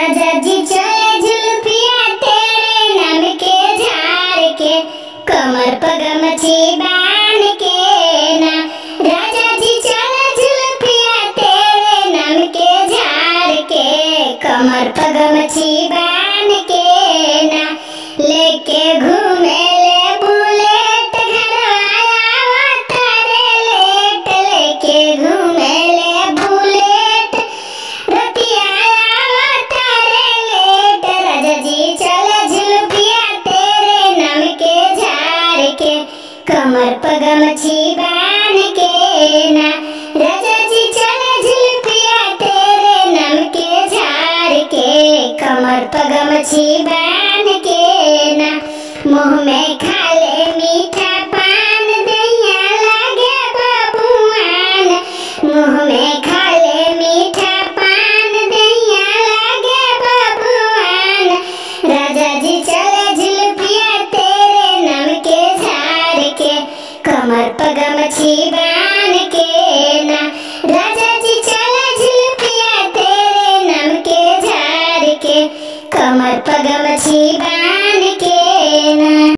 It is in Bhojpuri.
राजा जी चले जुल्फिया तेरे नाम के झाड़ के, कमर पग मछी बांध के ना। राजा जी चले जुल्फिया तेरे नाम के झाड़ के, कमर पग मछी बांध के ना। लेके घूमे ले बुलेट घर आया तारे लेट, लेके घूमे ले बुलेट रतिया आया तारे लेट। राजा जी चले जुल्फिया तेरे नाम के झाड़ के, कमर पग मछी बांध के ना। राजा जी चले जुल्फिया तेरे नाम के झाड़ के, कमर पग मछी बांध के ना। मुँह में खा ले मीठा पान दैया लागे बबुआन, मुँह में खा ले मीठा पान दैया लागे बबुआन। राजा जी चले जुल्फिया तेरे नाम के झाड़ के, कमर पग मछी बांध के ना। राजा जी चले जुल्फिया तेरे नाम के झाड़ के, कमर पग मछी बांध